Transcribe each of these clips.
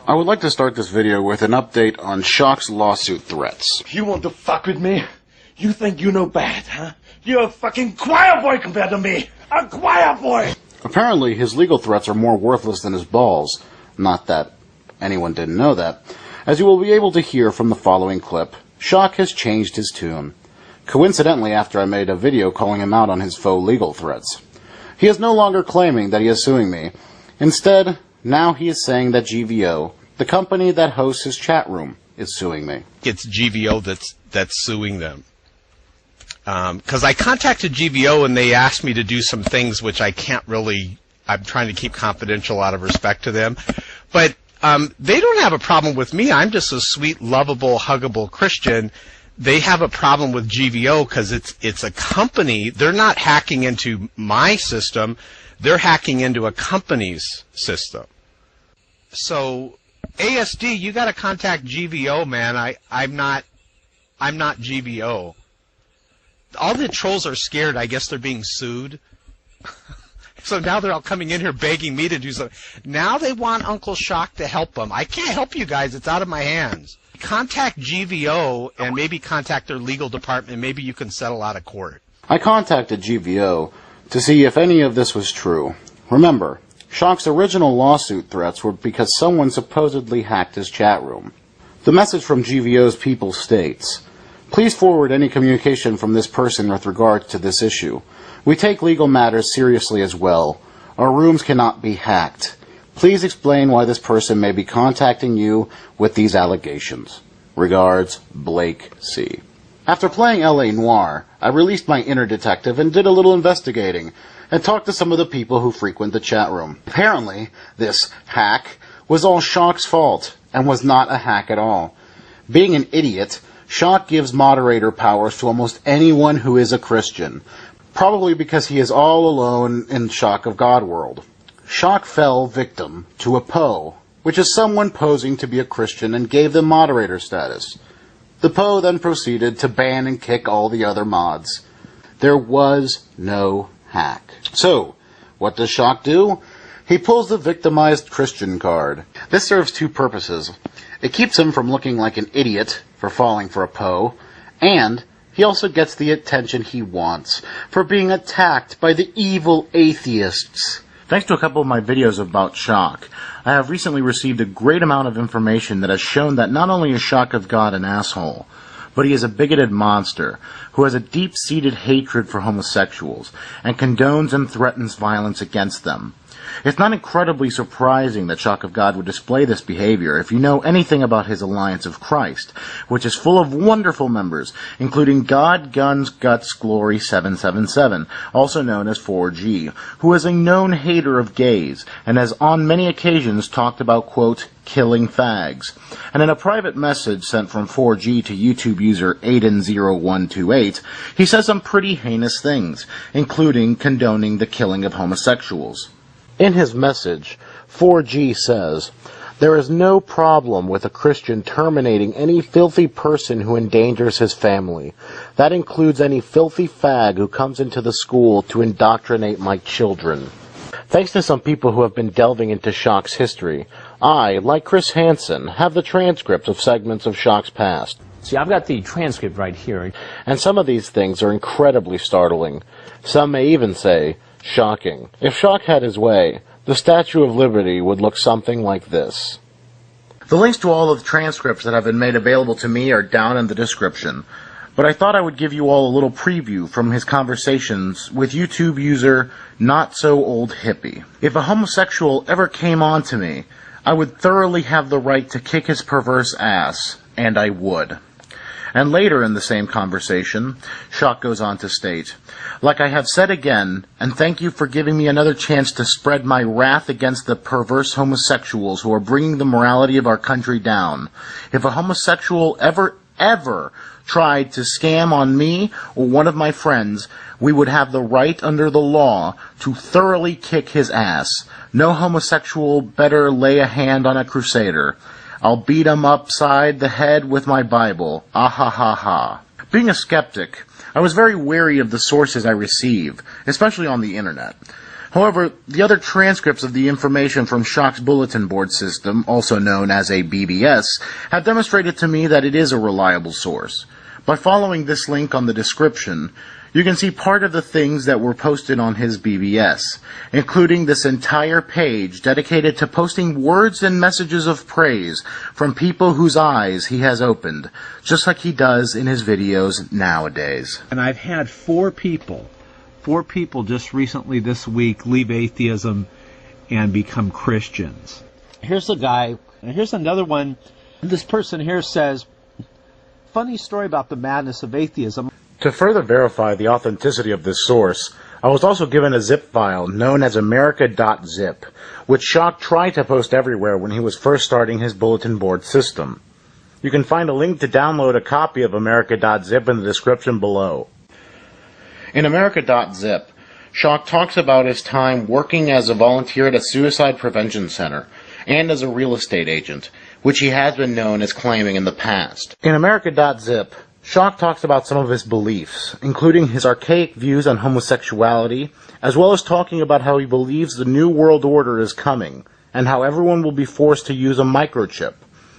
I would like to start this video with an update on Shock's lawsuit threats. You want to fuck with me? You think you know bad, huh? You're a fucking choir boy compared to me! A choir boy! Apparently, his legal threats are more worthless than his balls. Not that anyone didn't know that. As you will be able to hear from the following clip, Shock has changed his tune. Coincidentally, after I made a video calling him out on his faux legal threats. He is no longer claiming that he is suing me. Instead, now he is saying that GVO, the company that hosts his chat room, is suing me. It's GVO that's suing them. Because I contacted GVO and they asked me to do some things which I can't really, I'm trying to keep confidential out of respect to them. But they don't have a problem with me. I'm just a sweet, lovable, huggable Christian. They have a problem with GVO because it's a company. They're not hacking into my system. They're hacking into a company's system. So ASD, you got to contact GVO, man. I'm not GVO. All the trolls are scared. I guess they're being sued. So now they're all coming in here begging me to do something. Now they want Uncle Shock to help them. I can't help you guys. It's out of my hands. Contact GVO and maybe contact their legal department. Maybe you can settle out of court. I contacted GVO to see if any of this was true. Remember, Shock's original lawsuit threats were because someone supposedly hacked his chat room. The message from GVO's people states, "Please forward any communication from this person with regards to this issue. We take legal matters seriously as well. Our rooms cannot be hacked. Please explain why this person may be contacting you with these allegations. Regards, Blake C." After playing L.A. Noire, I released my inner detective and did a little investigating, and talked to some of the people who frequent the chat room. Apparently, this hack was all Shock's fault, and was not a hack at all. Being an idiot, Shock gives moderator powers to almost anyone who is a Christian, probably because he is all alone in ShockofGod world. Shock fell victim to a PO, which is someone posing to be a Christian and gave them moderator status. The PO then proceeded to ban and kick all the other mods. There was no hack. So, what does Shock do? He pulls the victimized Christian card. This serves two purposes. It keeps him from looking like an idiot for falling for a PO, and he also gets the attention he wants for being attacked by the evil atheists. Thanks to a couple of my videos about Shock, I have recently received a great amount of information that has shown that not only is ShockofGod an asshole, but he is a bigoted monster who has a deep-seated hatred for homosexuals and condones and threatens violence against them. It's not incredibly surprising that ShockofGod would display this behavior if you know anything about his Alliance of Christ, which is full of wonderful members, including God, Guns, Guts, Glory 777, also known as 4G, who is a known hater of gays, and has on many occasions talked about, quote, killing fags. And in a private message sent from 4G to YouTube user Aiden0128, he says some pretty heinous things, including condoning the killing of homosexuals. In his message, 4G says, "There is no problem with a Christian terminating any filthy person who endangers his family. That includes any filthy fag who comes into the school to indoctrinate my children." Thanks to some people who have been delving into Shock's history, I, like Chris Hansen, have the transcripts of segments of Shock's past. See, I've got the transcript right here. And some of these things are incredibly startling. Some may even say, shocking. If Shock had his way, the Statue of Liberty would look something like this. The links to all of the transcripts that have been made available to me are down in the description, but I thought I would give you all a little preview from his conversations with YouTube user Not-So-Old-Hippie. If a homosexual ever came on to me, I would thoroughly have the right to kick his perverse ass, and I would. And later in the same conversation, Shock goes on to state, "Like I have said again, and thank you for giving me another chance to spread my wrath against the perverse homosexuals who are bringing the morality of our country down. If a homosexual ever tried to scam on me or one of my friends, we would have the right under the law to thoroughly kick his ass. No homosexual better lay a hand on a crusader. I'll beat him upside the head with my Bible. Ah ha ha ha." Being a skeptic, I was very wary of the sources I receive, especially on the internet. However, the other transcripts of the information from Shock's bulletin board system, also known as a BBS, have demonstrated to me that it is a reliable source. By following this link on the description, you can see part of the things that were posted on his BBS, including this entire page dedicated to posting words and messages of praise from people whose eyes he has opened, just like he does in his videos nowadays. And I've had four people just recently this week leave atheism and become Christians. Here's a guy, and here's another one. This person here says, funny story about the madness of atheism. To further verify the authenticity of this source, I was also given a zip file known as America.zip, which Shock tried to post everywhere when he was first starting his bulletin board system. You can find a link to download a copy of America.zip in the description below. In America.zip, Shock talks about his time working as a volunteer at a suicide prevention center and as a real estate agent, which he has been known as claiming in the past. In America.zip, Shock talks about some of his beliefs, including his archaic views on homosexuality, as well as talking about how he believes the New World Order is coming, and how everyone will be forced to use a microchip,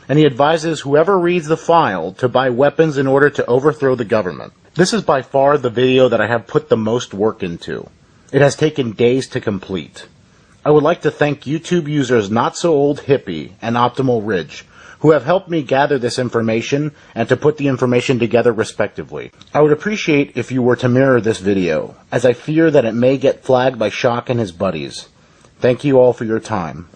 and he advises whoever reads the file to buy weapons in order to overthrow the government. This is by far the video that I have put the most work into. It has taken days to complete. I would like to thank YouTube users Not So Old Hippie and Optimal Ridge, who have helped me gather this information and to put the information together respectively. I would appreciate if you were to mirror this video, as I fear that it may get flagged by Shock and his buddies. Thank you all for your time.